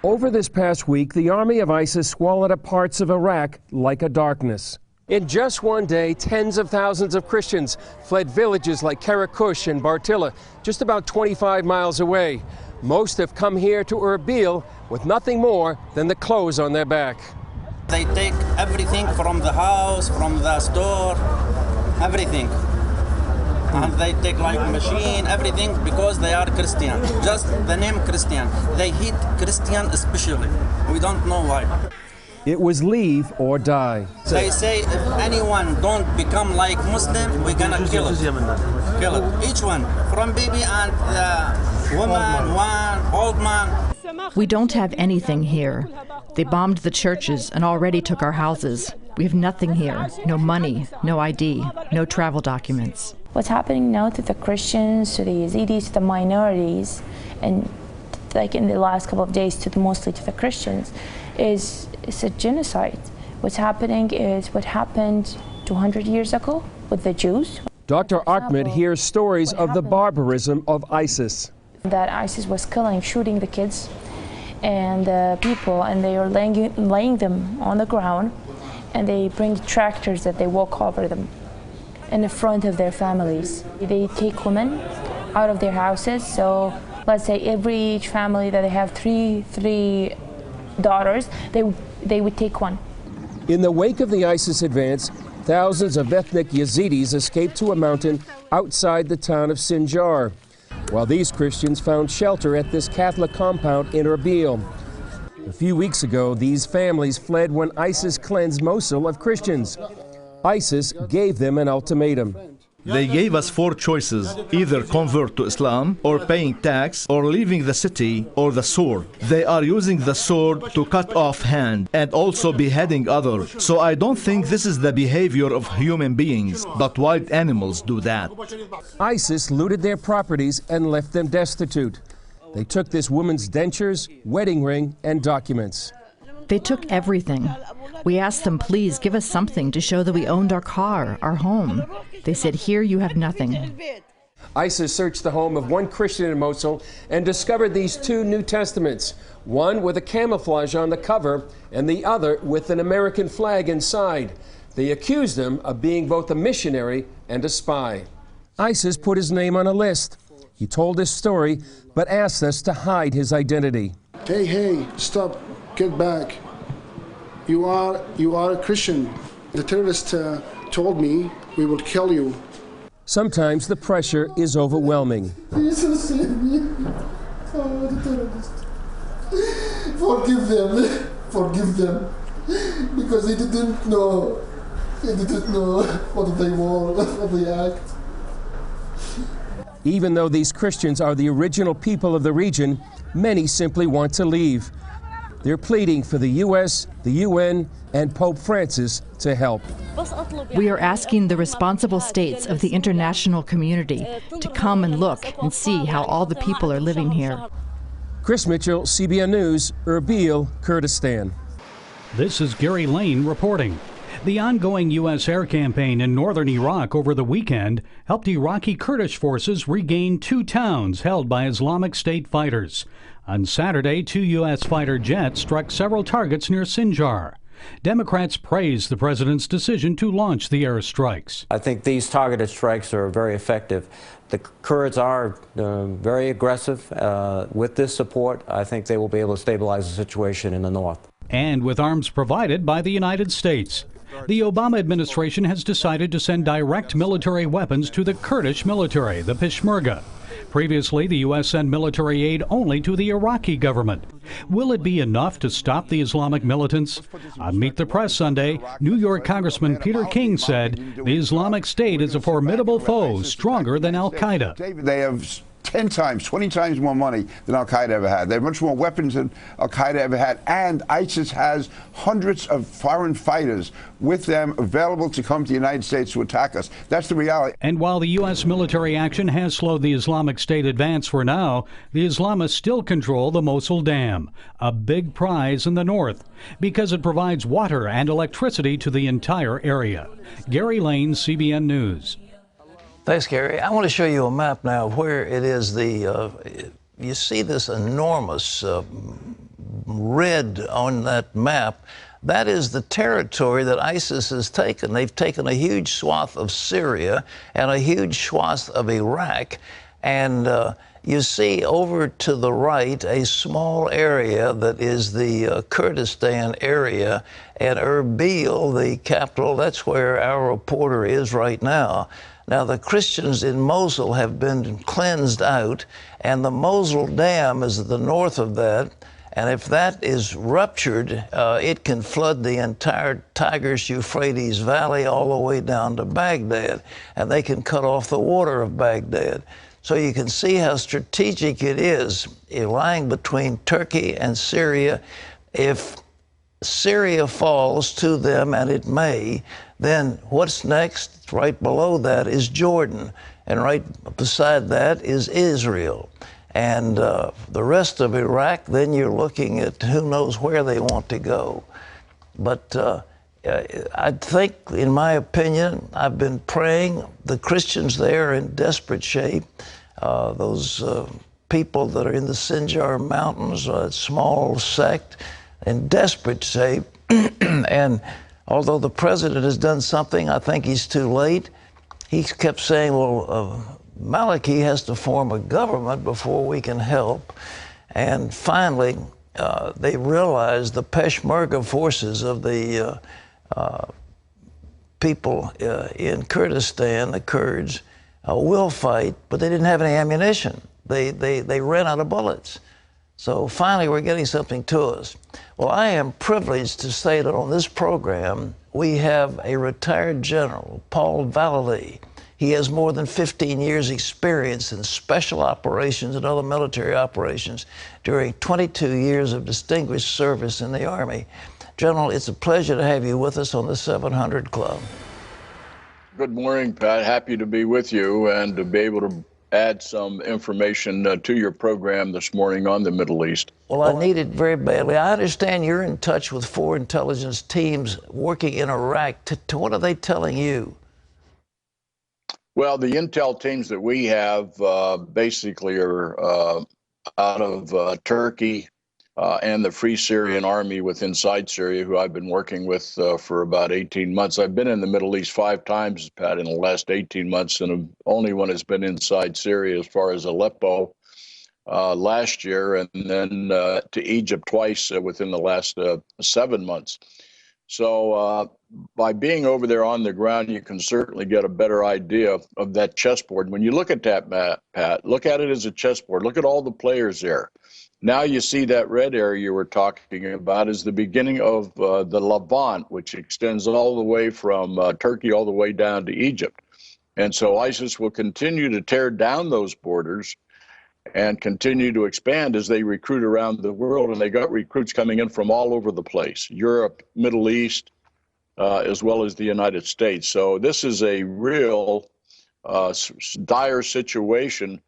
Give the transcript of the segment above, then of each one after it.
Over this past week, the army of ISIS swallowed up parts of Iraq like a darkness. In just one day, tens of thousands of Christians fled villages like Karakush and Bartilla, just about 25 miles away. Most have come here to Erbil with nothing more than the clothes on their back. They take everything from the house, from the store, everything. And they take like machine, everything, because they are Christian. Just the name Christian. They hate Christian especially. We don't know why. It was leave or die. They say if anyone don't become like Muslim, we're gonna kill it. Kill it. Each one, from baby and woman, one, old man. We don't have anything here. They bombed the churches and already took our houses. We have nothing here. No money, no ID, no travel documents. What's happening now to the Christians, to the Yazidis, to the minorities, and like in the last couple of days mostly to the Christians, is a genocide. What's happening is what happened 200 years ago with the Jews. Dr. Ahmed hears stories of the barbarism of ISIS. That ISIS was killing, shooting the kids and the people, and they are laying them on the ground, and they bring tractors that they walk over them in the front of their families. They take women out of their houses. So let's say each family that they have three daughters, they would take one. In the wake of the ISIS advance, thousands of ethnic Yazidis escaped to a mountain outside the town of Sinjar, while these Christians found shelter at this Catholic compound in Erbil. A few weeks ago, these families fled when ISIS cleansed Mosul of Christians. ISIS gave them an ultimatum. They gave us 4 choices: either convert to Islam, or paying tax, or leaving the city, or the sword. They are using the sword to cut off hand and also beheading others. So I don't think this is the behavior of human beings, but wild animals do that. ISIS looted their properties and left them destitute. They took this woman's dentures, wedding ring, and documents. They took everything. We asked them, please give us something to show that we owned our car, our home. They said, here you have nothing. ISIS searched the home of one Christian in Mosul and discovered these 2 New Testaments, one with a camouflage on the cover and the other with an American flag inside. They accused him of being both a missionary and a spy. ISIS put his name on a list. He told his story, but asked us to hide his identity. Hey, stop, get back. You are a Christian. The terrorist told me we will kill you. Sometimes the pressure is overwhelming. Jesus, save me. Oh, the terrorist. Forgive them. Because they didn't know. They didn't know what they were, what they act. Even though these Christians are the original people of the region, many simply want to leave. They're pleading for the U.S., the UN, and Pope Francis to help. We are asking the responsible states of the international community to come and look and see how all the people are living here. Chris Mitchell, CBN News, Erbil, Kurdistan. This is Gary Lane reporting. The ongoing U.S. air campaign in northern Iraq over the weekend helped Iraqi Kurdish forces regain 2 towns held by Islamic State fighters. On Saturday, 2 U.S. fighter jets struck several targets near Sinjar. Democrats praised the president's decision to launch the airstrikes. I think these targeted strikes are very effective. The Kurds are very aggressive. With this support, I think they will be able to stabilize the situation in the north. And with arms provided by the United States. The Obama administration has decided to send direct military weapons to the Kurdish military, the Peshmerga. Previously, the U.S. sent military aid only to the Iraqi government. Will it be enough to stop the Islamic militants? On Meet the Press Sunday, New York Congressman Peter King said the Islamic State is a formidable foe, stronger than al-Qaeda. They have 10 times, 20 times more money than al-Qaeda ever had. They have much more weapons than al-Qaeda ever had. And ISIS has hundreds of foreign fighters with them available to come to the United States to attack us. That's the reality. And while the U.S. military action has slowed the Islamic State advance for now, the Islamists still control the Mosul Dam, a big prize in the north, because it provides water and electricity to the entire area. Gary Lane, CBN News. Thanks, Gary. I want to show you a map now of where it is you see this enormous red on that map, that is the territory that ISIS has taken. They've taken a huge swath of Syria and a huge swath of Iraq. And you see over to the right a small area that is the Kurdistan area, and Erbil, the capital, that's where our reporter is right now. Now, the Christians in Mosul have been cleansed out, and the Mosul Dam is at the north of that. And if that is ruptured, it can flood the entire Tigris-Euphrates Valley all the way down to Baghdad, and they can cut off the water of Baghdad. So you can see how strategic it is, lying between Turkey and Syria. If Syria falls to them, and it may, then what's next? Right below that is Jordan, and right beside that is Israel. And the rest of Iraq, then you're looking at who knows where they want to go. But I think, in my opinion, I've been praying. The Christians there are in desperate shape. Those people that are in the Sinjar Mountains, a small sect, in desperate shape. And although the president has done something, I think he's too late. He kept saying, well, Maliki has to form a government before we can help. And finally, they realized the Peshmerga forces of the people in Kurdistan, the Kurds, will fight, but they didn't have any ammunition. They ran out of bullets. So finally, we're getting something to us. Well, I am privileged to say that on this program, we have a retired general, Paul Vallely. He has more than 15 years' experience in special operations and other military operations during 22 years of distinguished service in the Army. General, it's a pleasure to have you with us on the 700 Club. Good morning, Pat. Happy to be with you and to be able to add some information to your program this morning on the Middle East. Well, I need it very badly. I understand you're in touch with 4 intelligence teams working in Iraq. What are they telling you? Well, the intel teams that we have basically are out of Turkey and the Free Syrian Army inside Syria, who I've been working with for about 18 months. I've been in the Middle East 5 times, Pat, in the last 18 months, and only one has been inside Syria as far as Aleppo last year, and then to Egypt twice within the last 7 months. So by being over there on the ground, you can certainly get a better idea of that chessboard. When you look at that map, Pat, look at it as a chessboard. Look at all the players there. Now you see that red area you were talking about is the beginning of the Levant, which extends all the way from Turkey all the way down to Egypt. And so ISIS will continue to tear down those borders and continue to expand as they recruit around the world. And they got recruits coming in from all over the place, Europe, Middle East, as well as the United States. So this is a real dire situation,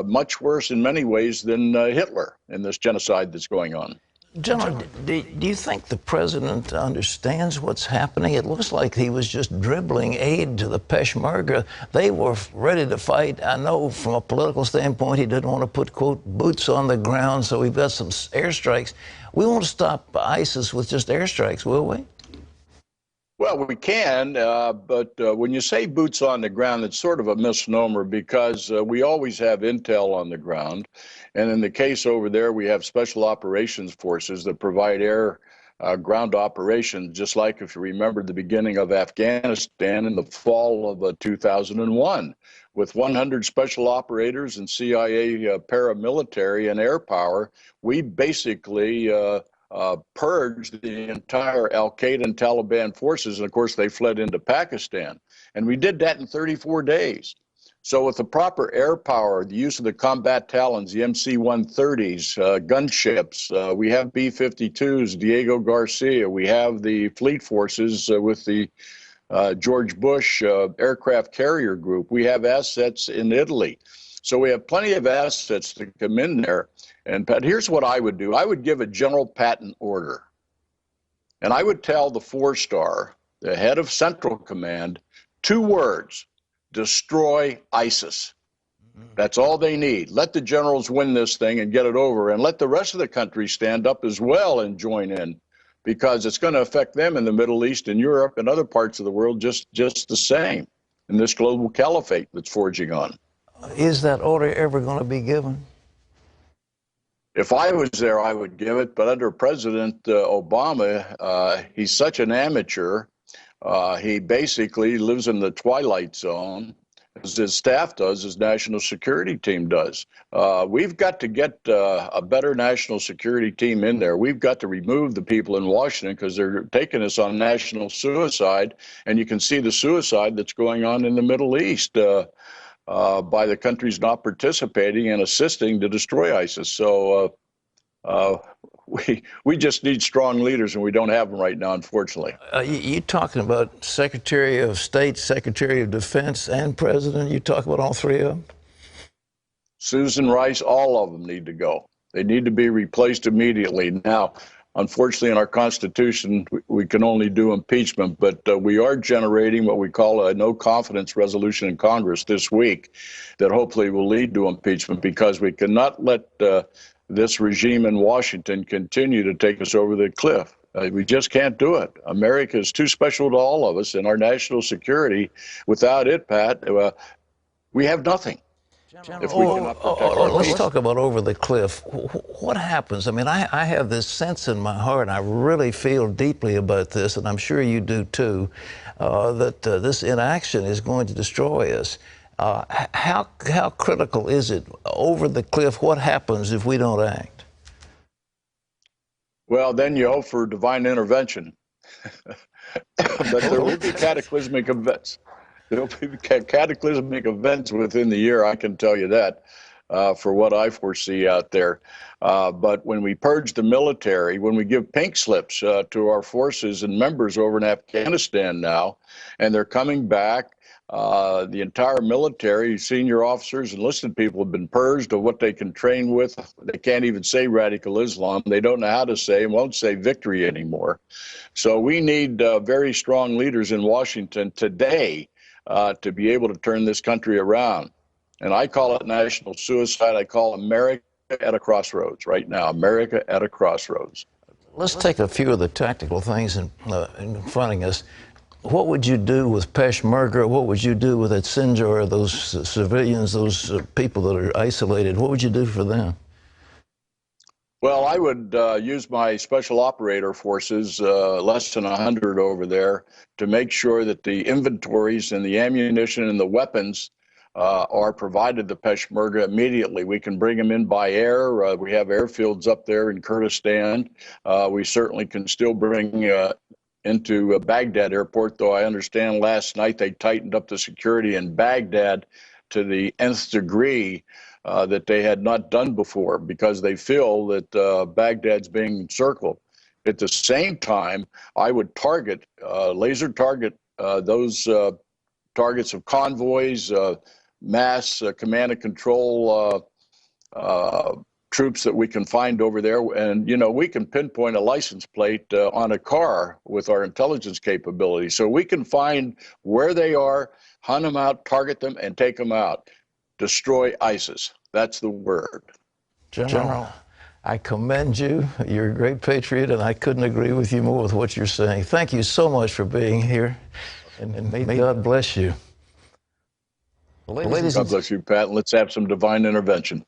much worse in many ways than Hitler in this genocide that's going on. General, do you think the president understands what's happening? It looks like he was just dribbling aid to the Peshmerga. They were ready to fight. I know from a political standpoint, he didn't want to put, quote, boots on the ground, so we've got some airstrikes. We won't stop ISIS with just airstrikes, will we? Well, we can, but when you say boots on the ground, it's sort of a misnomer because we always have intel on the ground. And in the case over there, we have special operations forces that provide air ground operations, just like if you remember the beginning of Afghanistan in the fall of 2001, with 100 special operators and CIA paramilitary and air power. We basically purged the entire Al-Qaeda and Taliban forces, and of course they fled into Pakistan. And we did that in 34 days. So with the proper air power, the use of the combat Talons, the MC-130s, gunships, we have B-52s, Diego Garcia, we have the fleet forces with the George Bush aircraft carrier group. We have assets in Italy. So we have plenty of assets to come in there. And Pat, here's what I would do. I would give a general patent order. And I would tell the 4-star, the head of Central Command, 2 words: destroy ISIS. That's all they need. Let the generals win this thing and get it over, and let the rest of the country stand up as well and join in, because it's going to affect them in the Middle East and Europe and other parts of the world just the same in this global caliphate that's forging on. Is that order ever going to be given? If I was there, I would give it, but under President Obama, he's such an amateur. He basically lives in the twilight zone, as his staff does, his national security team does. We've got to get a better national security team in there. We've got to remove the people in Washington because they're taking us on national suicide, and you can see the suicide that's going on in the Middle East by the countries not participating and assisting to destroy ISIS. So we just need strong leaders, and we don't have them right now, unfortunately. You talking about Secretary of State, Secretary of Defense, and President? You talk about all three of them? Susan Rice, all of them need to go. They need to be replaced immediately. Now, unfortunately, in our Constitution, we can only do impeachment, but we are generating what we call a no-confidence resolution in Congress this week that hopefully will lead to impeachment, because we cannot let this regime in Washington continue to take us over the cliff. We just can't do it. America is too special to all of us, and our national security, without it, Pat, we have nothing. If we cannot protect our let's peace. talk about over the cliff. What happens? I mean, I have this sense in my heart, and I really feel deeply about this, and I'm sure you do too, that this inaction is going to destroy us. How critical is it over the cliff? What happens if we don't act? Well, then you hope for divine intervention. But there will be cataclysmic events. There will be cataclysmic events within the year, I can tell you that, for what I foresee out there. But when we purge the military, when we give pink slips to our forces and members over in Afghanistan now, and they're coming back, the entire military, senior officers, enlisted people have been purged of what they can train with. They can't even say radical Islam. They don't know how to say and won't say victory anymore. So we need very strong leaders in Washington today to be able to turn this country around. And I call it national suicide. I call America at a crossroads right now. America at a crossroads. Let's take a few of the tactical things in fronting us. What would you do with Peshmerga? What would you do with that Sinjar, those civilians, those people that are isolated? What would you do for them? Well, I would use my special operator forces, less than 100 over there, to make sure that the inventories and the ammunition and the weapons are provided to Peshmerga immediately. We can bring them in by air. We have airfields up there in Kurdistan. We certainly can still bring into Baghdad airport, though I understand last night they tightened up the security in Baghdad to the nth degree that they had not done before, because they feel that Baghdad's being encircled. At the same time, I would target, laser target those targets of convoys, mass command and control troops that we can find over there. And, you know, we can pinpoint a license plate on a car with our intelligence capability. So we can find where they are, hunt them out, target them, and take them out. Destroy ISIS. That's the word. General, I commend you. You're a great patriot, and I couldn't agree with you more with what you're saying. Thank you so much for being here, and may God bless you. God bless you, Pat. Let's have some divine intervention.